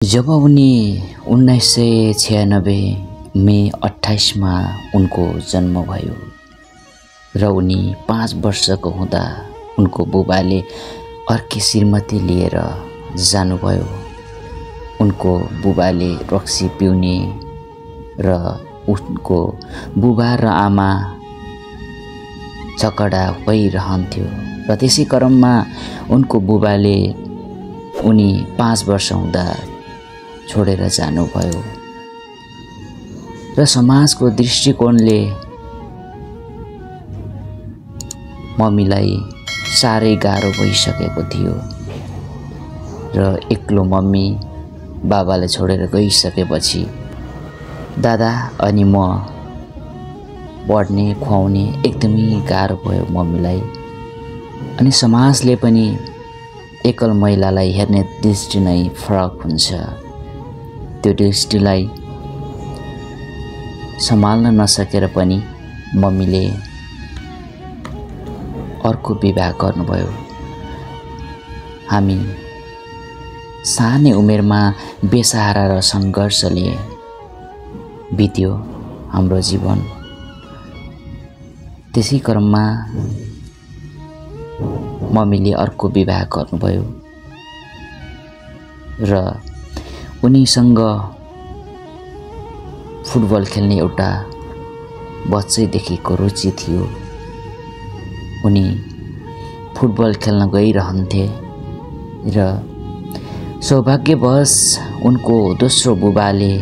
जब उनी 1996 मे 28 मा उनको जन्म भयो र उनी 5 वर्षको हुँदा उनको बुबाले अर्की श्रीमती लिएर जानुभयो। उनको बुबाले रक्सी पिउने र उनको बुबा र आमा झगडा भइरहन्थ्यो र त्यसै क्रममा उनको बुबाले उनी 5 वर्ष हुँदा छोडेर जानुभयो र समाजको दृष्टिकोणले मम्मीलाई साह्रै गाह्रो भइसकेको थियो र एक्लो मम्मी बाबाले छोडेर गइसकेपछि दादा अनि म बढ्ने खुवाउने एकदमै गाह्रो भयो मम्मीलाई। अनि समाजले पनि एकल महिलालाई हेर्ने दृष्टि नै फरक हुन्छ। त्यो दृष्टिलाई सम्हाल्न नसकेर पनि मम्मीले अर्को विवाह गर्नुभयो। हामी सानै उमेरमा बेसहारा र सङ्घर्षले बित्यो हाम्रो जीवन। त्यसै क्रममा मम्मीले अर्को विवाह गर्नुभयो र उनीसँग फुटबल खेल्ने एउटा बच्चैदेखिको रुचि थियो। उनी फुटबल खेल्न गइरहन्थे र सौभाग्यवश उनको दोस्रो बुबाले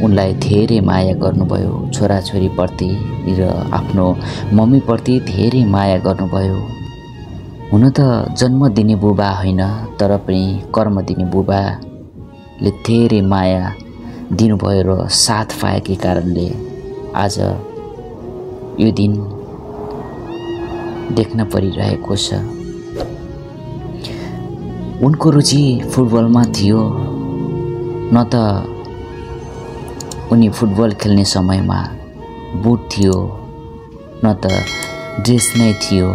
उनलाई धेरै माया गर्नुभयो। छोराछोरीप्रति र आफ्नो मम्मीप्रति धेरै माया गर्नुभयो। हुन त जन्म दिने बुबा होइन, तर पनि कर्म दिने बुबाले धेरै माया दिनुभयो र साथ पाएकै कारणले आज यो दिन देख्न परिरहेको छ। उनको रुचि फुटबलमा थियो। न त उनी फुटबल खेल्ने समयमा बुट थियो, न त ड्रेस नै थियो।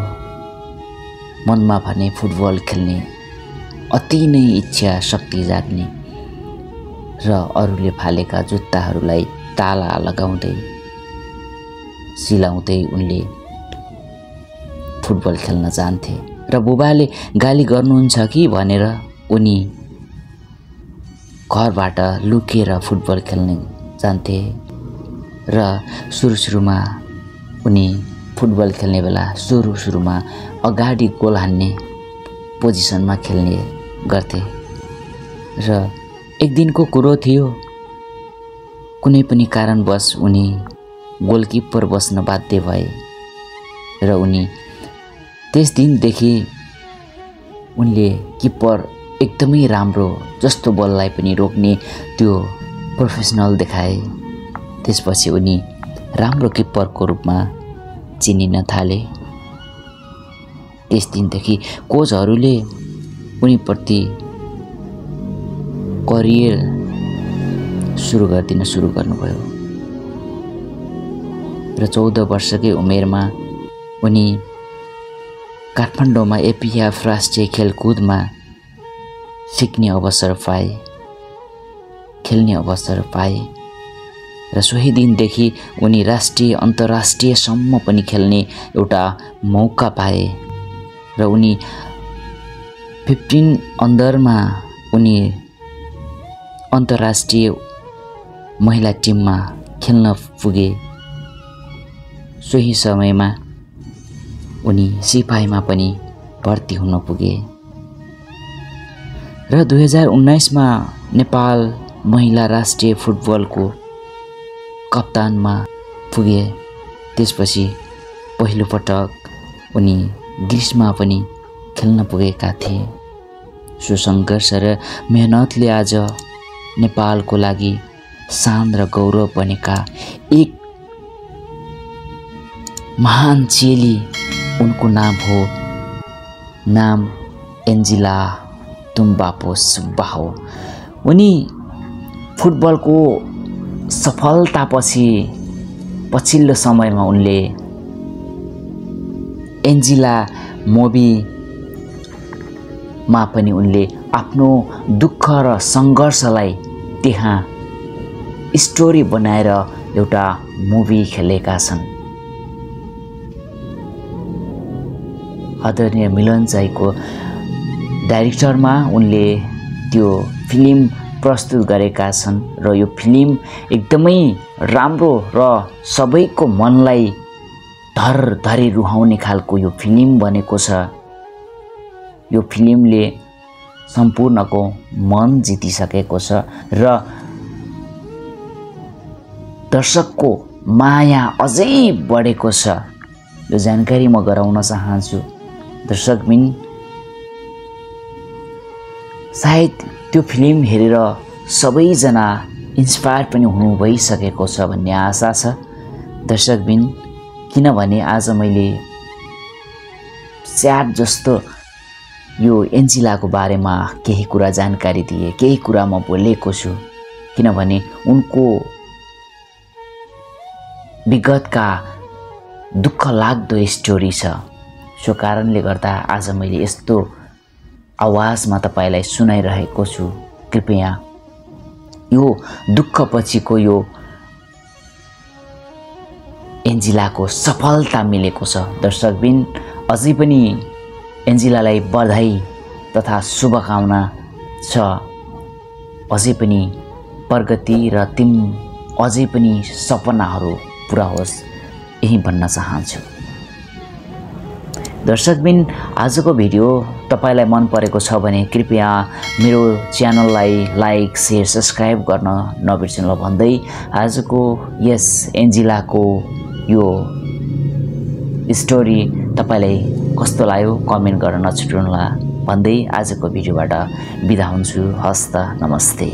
मनमा भने फुटबल खेल्ने अति नै इच्छा शक्ति जाग्ने र अरूले फालेका जुत्ताहरूलाई ताला लगाउँदै सिलाउँदै उनले फुटबल खेल्न जान्थे र बुबाले गाली गर्नुहुन्छ कि भनेर उनी घरबाट लुकेर फुटबल खेल्न जान्थे र सुरुमा उनी फुटबल खेल्ने बेला सुरुमा अगाडि गोल हान्ने पोजिसनमा खेल्ने गर्थे र एक दिनको कुरो थियो, कुनै पनि कारणवश उनी गोलकिपर बस्न बाध्य भए र उनी त्यस दिनदेखि उनले किपर एकदमै राम्रो जस्तो बललाई पनि रोक्ने त्यो प्रोफेसनल देखाए। त्यसपछि उनी राम्रो किपरको रूपमा चिनिन थाले। त्यस दिनदेखि कोचहरूले उनीप्रति करियर सुरु गर्नुभयो र 14 वर्षकै उमेरमा उनी काठमाडौँमा एपिएफ राष्ट्रिय खेलकुदमा सिक्ने अवसर पाए, खेल्ने अवसर पाए र सोही दिनदेखि उनी राष्ट्रिय अन्तर्राष्ट्रियसम्म पनि खेल्ने एउटा मौका पाए र उनी 15 अन्डरमा उनी अन्तर्राष्ट्रिय महिला टिममा खेल्न पुगे। सोही समयमा उनी सिपाहीमा पनि भर्ती हुन पुगे र 2019 मा नेपाल महिला राष्ट्रिय फुटबलको कप्तानमा पुगे। त्यसपछि पहिलो पटक उनी ग्रिसमा पनि खेल्न पुगेका थिए। सुसङ्घर्ष र मेहनतले आज नेपालको लागि शान र गौरव बनेका एक महान चेली उनको नाम हो, नाम एन्जिला तुम्बापो सुब्बा हो। उनी फुटबलको सफलतापछि पछिल्लो समयमा उनले एन्जिला मोबीमा पनि उनले आफ्नो दुःख र सङ्घर्षलाई त्यहाँ स्टोरी बनाएर एउटा मुभी खेलेका छन्। आदरणीय मिलन चाहिको डाइरेक्टरमा उनले त्यो फिल्म प्रस्तुत गरेका छन् र यो फिल्म एकदमै राम्रो र सबैको मनलाई धरधरी रुहाउने खालको यो फिल्म बनेको छ। यो फिल्मले सम्पूर्णको मन जितिसकेको छ र दर्शकको माया अझै बढेको छ। यो जानकारी म गराउन चाहन्छु दर्शकबिन। सायद त्यो फिल्म हेरेर सबैजना इन्स्पायर पनि हुनु भइसकेको छ भन्ने आशा छ दर्शकबिन। किनभने आज मैले स्याड जस्तो यो एन्जिलाको बारेमा केही कुरा जानकारी दिए, केही कुरा म बोलेको छु, किनभने उनको विगतका दुःख लाग्दो स्टोरी छ। सो कारणले गर्दा आज मैले यस्तो आवाजमा तपाईलाई सुनाइरहेको छु। कृपया यो दुःखपछिको यो एन्जिलाको सफलता मिलेको छ दर्शकबिन। अझै पनि एन्जिलालाई बधाई तथा शुभकामना छ। अझै पनि प्रगति र तिम अझै पनि सपनाहरू पुरा होस् यही भन्न चाहन्छु। दर्शकबिन आजको भिडियो तपाईलाई मन परेको छ भने कृपया मेरो च्यानललाई लाइक शेयर सब्स्क्राइब गर्न नबिर्सनु भन्दै आजको यस एन्जिलाको यो स्टोरी तपाईलाई कस्तो लाग्यो कमेन्ट गर्न नछुट्नु भन्दै आजको भिडियोबाट बिदा हुन्छु। हस्त नमस्ते।